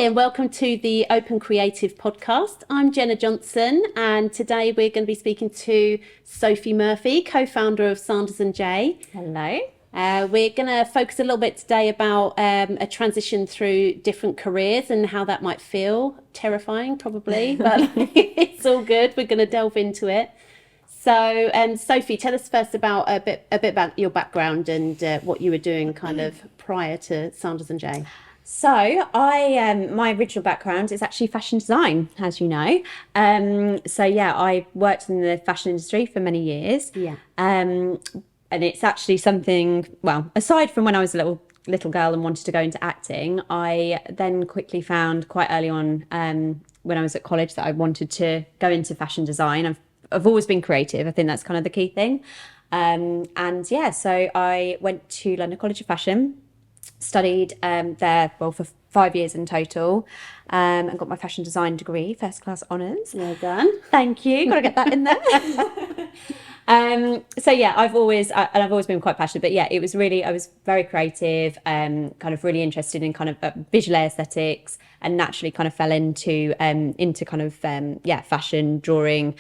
and welcome to the Open Creative Podcast. I'm Jenna Johnson, and today we're going to be speaking to Sophie Murphy, co-founder of Sanders & Jay. Hello. We're going to focus a little bit today about a transition through different careers and how that might feel. Terrifying, probably, but it's all good. We're going to delve into it. So, Sophie, tell us first about a bit about your background and what you were doing kind of prior to Sanders & Jay. So my original background is actually fashion design, as you know. I worked in the fashion industry for many years. Yeah. And it's actually something, well, aside from when I was a little girl and wanted to go into acting, I then quickly found quite early on when I was at college that I wanted to go into fashion design. I've always been creative. I think that's kind of the key thing. So I went to London College of Fashion, studied there for 5 years in total, and got my fashion design degree, first class honours. Well done. Thank you. Got to get that in there. I've always been quite passionate, but yeah, I was very creative, kind of really interested in kind of visual aesthetics, and naturally kind of fell into fashion, drawing,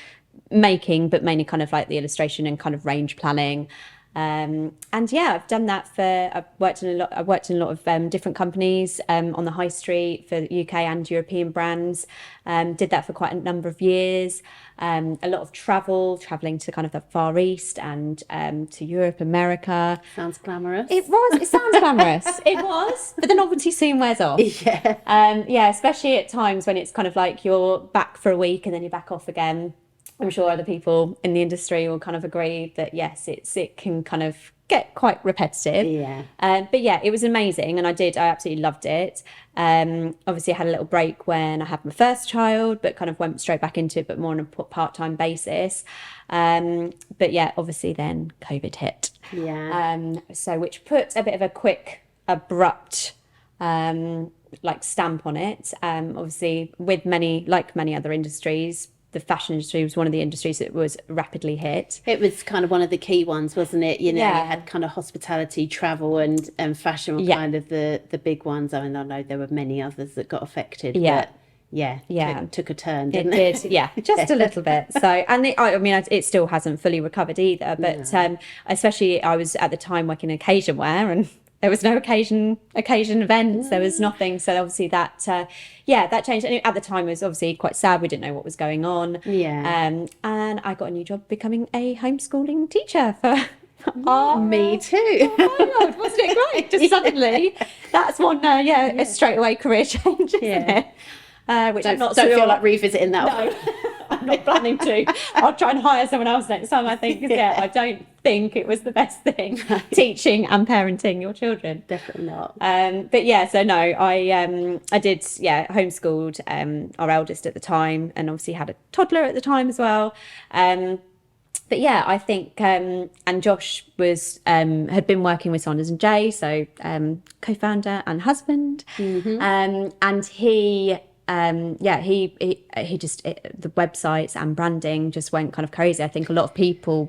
making, but mainly kind of like the illustration and kind of range planning. I've done that I've worked in a lot of different companies on the high street for UK and European brands. Did that for quite a number of years. A lot of traveling to kind of the Far East and to Europe, America. Sounds glamorous. It sounds glamorous. It was, but the novelty soon wears off. Yeah. Especially at times when it's kind of like you're back for a week and then you're back off again. I'm sure other people in the industry will kind of agree that yes, it can kind of get quite repetitive. Yeah. It was amazing, and I absolutely loved it. Obviously I had a little break when I had my first child, but kind of went straight back into it, but more on a part-time basis. Obviously then COVID hit. Yeah. Which put a bit of a quick, abrupt stamp on it. Obviously with many other industries, the fashion industry was one of the industries that was rapidly hit. It was kind of one of the key ones, wasn't it? You know, Yeah. You had kind of hospitality, travel and fashion were kind of the big ones. I mean, I know there were many others that got affected. Yeah. But took a turn, It didn't it? did, yeah, just a little bit. So, and it still hasn't fully recovered either. But especially I was at the time working in occasion wear, and there was no occasion events. There was nothing. So obviously that changed. And at the time, it was obviously quite sad. We didn't know what was going on. Yeah. And I got a new job becoming a homeschooling teacher for. Me too. Oh my God, wasn't it great? Just suddenly, that's one. A straight away career change, isn't it? Which I'm not don't sure. feel like revisiting that No, one. I'm not planning to. I'll try and hire someone else next time, I think. I don't think it was the best thing, teaching and parenting your children. Definitely not. I did, homeschooled our eldest at the time, and obviously had a toddler at the time as well. I think, and Josh was had been working with Sanders & Jay, so co-founder and husband, and he just the websites and branding just went kind of crazy. I think a lot of people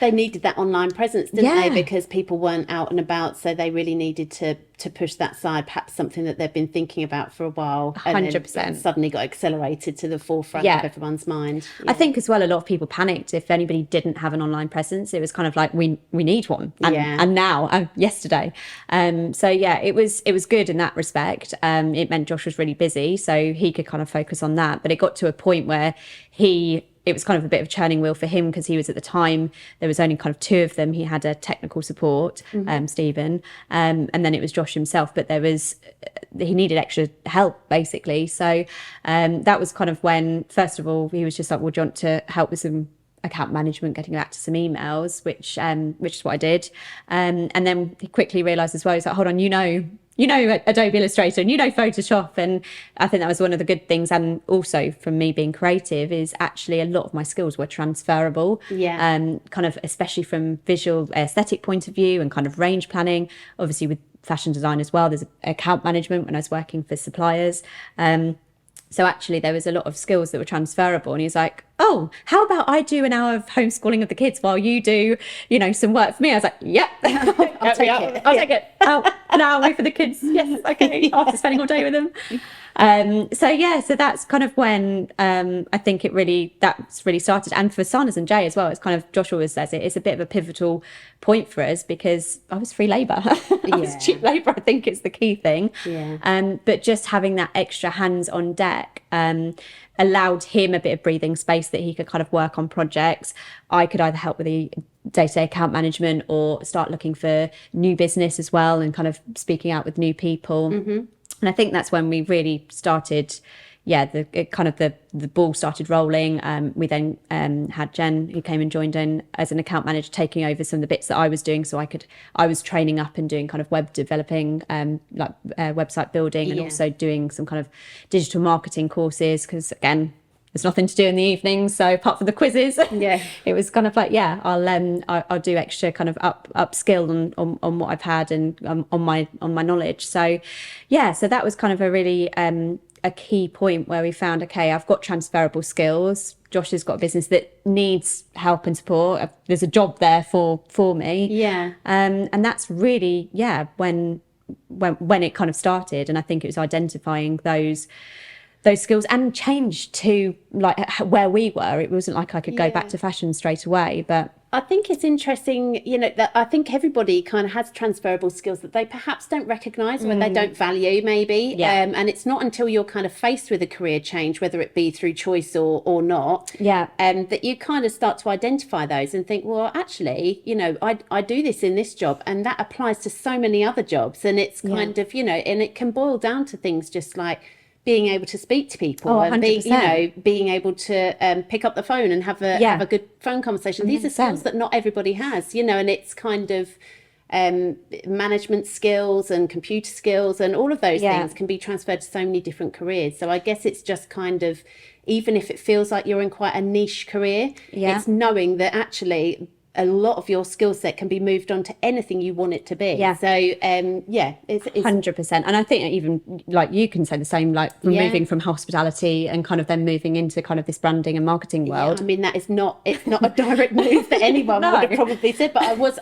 they needed that online presence, didn't they? Because people weren't out and about, so they really needed to push that side, perhaps something that they've been thinking about for a while. 100%. And suddenly got accelerated to the forefront of everyone's mind. I think as well, a lot of people panicked if anybody didn't have an online presence. It was kind of like, we need one. And now, yesterday. It was good in that respect. It meant Josh was really busy, so he could kind of focus on that. But it got to a point where it was kind of a bit of a churning wheel for him, because he was at the time, there was only kind of two of them. He had a technical support, Stephen, and then it was Josh himself, but he needed extra help basically. So that was kind of when, first of all, he was just like, well, do you want to help with some account management, getting back to some emails, which is what I did. And then he quickly realised as well, he's like, hold on, you know Adobe Illustrator and Photoshop, and I think that was one of the good things. And also from me being creative, is actually a lot of my skills were transferable. Kind of especially from visual aesthetic point of view and kind of range planning. Obviously with fashion design as well, there's account management when I was working for suppliers. So actually there was a lot of skills that were transferable, and he's like, oh, how about I do an hour of homeschooling of the kids while you do, some work for me? I was like, yep, I'll take it. an hour away for the kids. Yes, okay, after spending all day with them. So that's kind of when I think that's really started. And for Sanas and Jay as well, it's kind of, Josh always says it's a bit of a pivotal point for us, because I was free labour. I was cheap labour, I think it's the key thing. But just having that extra hands on deck allowed him a bit of breathing space that he could kind of work on projects. I could either help with the day-to-day account management or start looking for new business as well, and kind of speaking out with new people. And I think that's when we really started, the ball started rolling. We then had Jen, who came and joined in as an account manager, taking over some of the bits that I was doing. So I was training up and doing kind of web developing, website building, and also doing some kind of digital marketing courses, because again, there's nothing to do in the evenings. So apart from the quizzes, it was kind of like, I'll do extra kind of upskill on what I've had and on my knowledge. So so that was kind of a really a key point where we found, okay, I've got transferable skills. Josh has got a business that needs help and support. There's a job there for me. And that's really when it kind of started. And I think it was identifying those skills and change to like where we were. It wasn't like I could go back to fashion straight away, but I think it's interesting, that I think everybody kind of has transferable skills that they perhaps don't recognise, or they don't value maybe. And it's not until you're kind of faced with a career change, whether it be through choice or not, that you kind of start to identify those and think, well, actually, I do this in this job, and that applies to so many other jobs. And it's kind of, and it can boil down to things just like being able to speak to people, and being able to pick up the phone and have a good phone conversation. 100%. These are skills that not everybody has, and it's kind of management skills and computer skills and all of those things can be transferred to so many different careers. So I guess it's just kind of, even if it feels like you're in quite a niche career, it's knowing that actually a lot of your skill set can be moved on to anything you want it to be. So it's 100%. And I think even like you can say the same, like moving from hospitality and kind of then moving into kind of this branding and marketing world. I mean, it's not a direct move that anyone would have probably said, but I was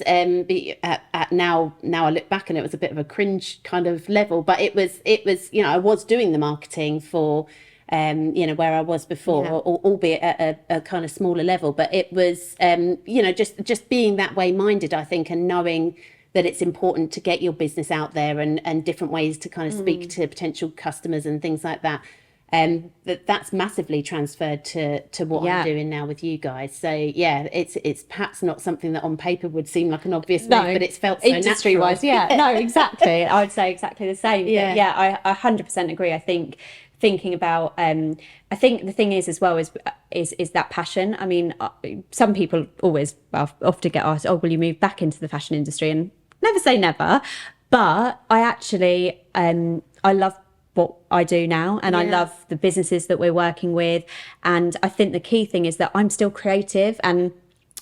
at now I look back and it was a bit of a cringe kind of level, but it was I was doing the marketing for where I was before, albeit at a kind of smaller level. But it was, just being that way minded, I think, and knowing that it's important to get your business out there and different ways to kind of speak to potential customers and things like that. That's massively transferred to what I'm doing now with you guys. So it's perhaps not something that on paper would seem like an obvious move, but it's felt so industry natural. wise. No, exactly. I would say exactly the same. I 100% agree. I think thinking about I think the thing is as well is that passion. I mean, some people often get asked, will you move back into the fashion industry? And never say never, but I actually I love what I do now, and I love the businesses that we're working with, and I think the key thing is that I'm still creative, and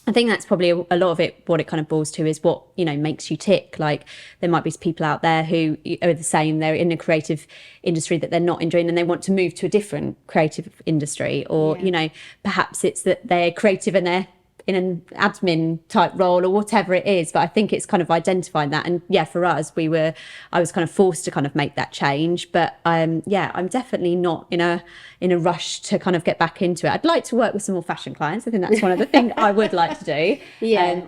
I think that's probably a lot of it. What it kind of boils to is what makes you tick. Like there might be people out there who are the same. They're in a creative industry that they're not enjoying, and they want to move to a different creative industry. Or perhaps it's that they're creative and they're in an admin type role or whatever it is. But I think it's kind of identifying that. And for us, I was kind of forced to kind of make that change. But I'm definitely not in a rush to kind of get back into it. I'd like to work with some more fashion clients. I think that's one of the things I would like to do.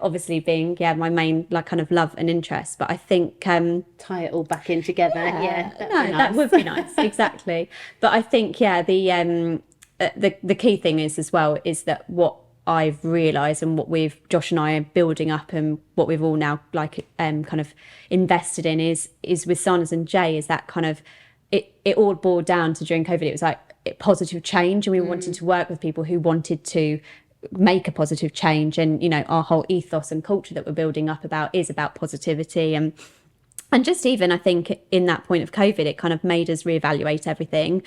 Obviously being my main like kind of love and interest. But I think tie it all back in together. That would be nice. Exactly. But I think the key thing is as well is that what I've realised and what Josh and I are building up and what we've all now kind of invested in is with Sanas and Jay is that kind of it all boiled down to during COVID. It was like positive change, and we wanted to work with people who wanted to make a positive change, and our whole ethos and culture that we're building up is about positivity. And just even I think in that point of COVID, it kind of made us reevaluate everything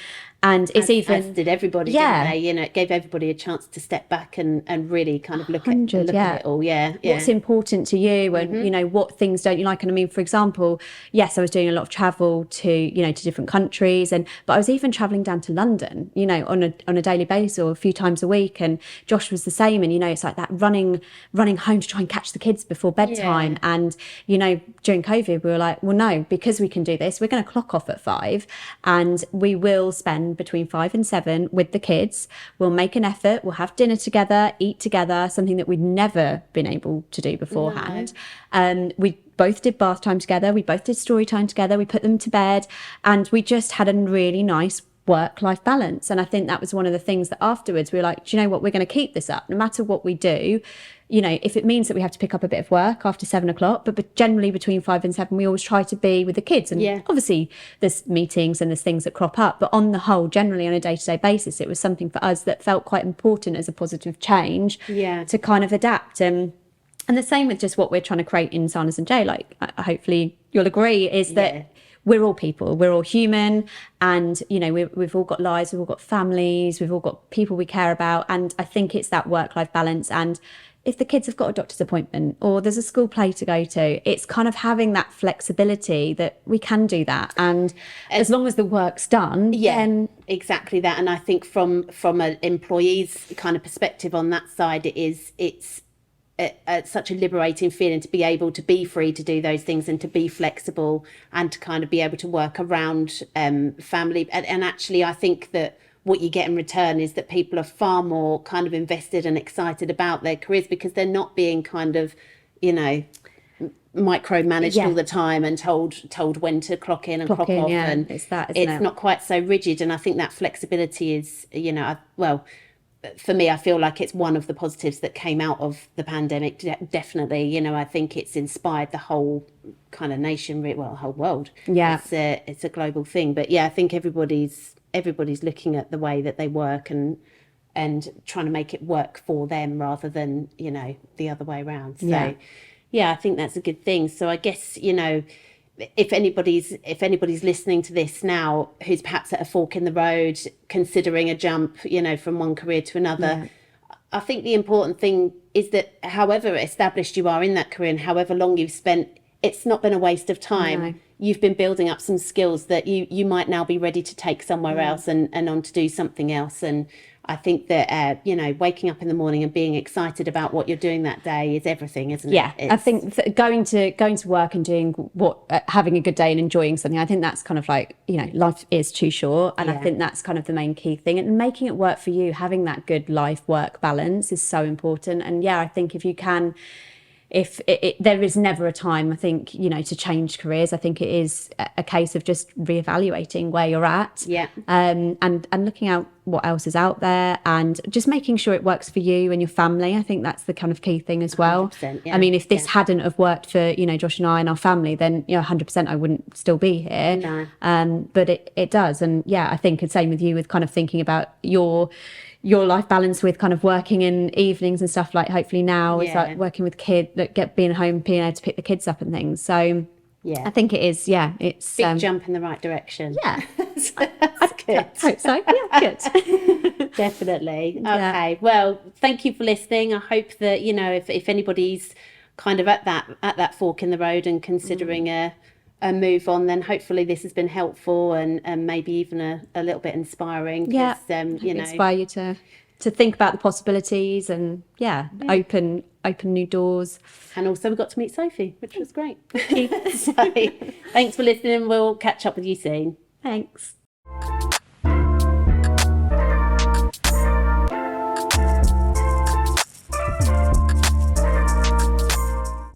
And it's as did everybody, didn't they? You know, it gave everybody a chance to step back and really kind of look at it all. What's important to you, and you know, what things don't you like? And I mean, for example, yes, I was doing a lot of travel to, you know, to different countries, but I was even traveling down to London, you know, on a daily basis or a few times a week. And Josh was the same. And you know, it's like that running home to try and catch the kids before bedtime. And you know, during COVID, we were like, well, no, because we can do this, we're going to clock off at 5, and we will spend between 5 and 7 with the kids. We'll make an effort. We'll have dinner together, eat together, something that we'd never been able to do beforehand. We both did bath time together. We both did story time together. We put them to bed, and we just had a really nice work-life balance. And I think that was one of the things that afterwards we were like, do you know what, we're going to keep this up no matter what we do. You know, if it means that we have to pick up a bit of work after 7 o'clock, but generally between 5 and 7, we always try to be with the kids. And obviously there's meetings and there's things that crop up, but on the whole, generally on a day-to-day basis, it was something for us that felt quite important as a positive change to kind of adapt. And the same with just what we're trying to create in Sarnas and Jay, like hopefully you'll agree, is that we're all people, we're all human, and you know, we've all got lives, we've all got families, we've all got people we care about. And I think it's that work-life balance. And if the kids have got a doctor's appointment or there's a school play to go to, it's kind of having that flexibility that we can do that. And as long as the work's done, then exactly that. And I think from an employee's kind of perspective on that side, it's such a liberating feeling to be able to be free to do those things and to be flexible and to kind of be able to work around family. And actually, I think that what you get in return is that people are far more kind of invested and excited about their careers because they're not being kind of, you know, micromanaged all the time and told when to clock in and clock off. And it's not quite so rigid. And I think that flexibility is, you know, for me, I feel like it's one of the positives that came out of the pandemic. Definitely, you know, I think it's inspired the whole kind of nation, well, whole world. It's a global thing. But yeah, I think everybody's looking at the way that they work and trying to make it work for them rather than, you know, the other way around. So yeah, I think that's a good thing. So I guess, you know, if anybody's listening to this now who's perhaps at a fork in the road, considering a jump, you know, from one career to another, I think the important thing is that however established you are in that career and however long you've spent, it's not been a waste of time. No. You've been building up some skills that you might now be ready to take somewhere else and on to do something else. And I think that, you know, waking up in the morning and being excited about what you're doing that day is everything, isn't it? Yeah, I think going to work and doing having a good day and enjoying something, I think that's kind of like, you know, life is too short. And I think that's kind of the main key thing. And making it work for you, having that good life-work balance is so important. And yeah, I think if you can... there is never a time, I think, you know, to change careers. I think it is a case of just reevaluating where you're at, and looking out what else is out there and just making sure it works for you and your family. I think that's the kind of key thing as well. I mean, if this hadn't have worked for, you know, Josh and I and our family, then, you know, 100% I wouldn't still be here. No. But it does. And yeah, I think the same with you with kind of thinking about your life balance with kind of working in evenings and stuff, like hopefully now is like working with kids that being home, being able to pick the kids up and things. So I think it is, it's big jump in the right direction. Yeah. That's good. I hope so. Yeah, good. Definitely. Okay. Well, thank you for listening. I hope that, you know, if anybody's kind of at that fork in the road and considering a move on, then hopefully this has been helpful and maybe even a little bit inspiring. You know, inspire you to think about the possibilities and open new doors. And also we got to meet Sophie, which was great. So thanks for listening. We'll catch up with you soon. Thanks.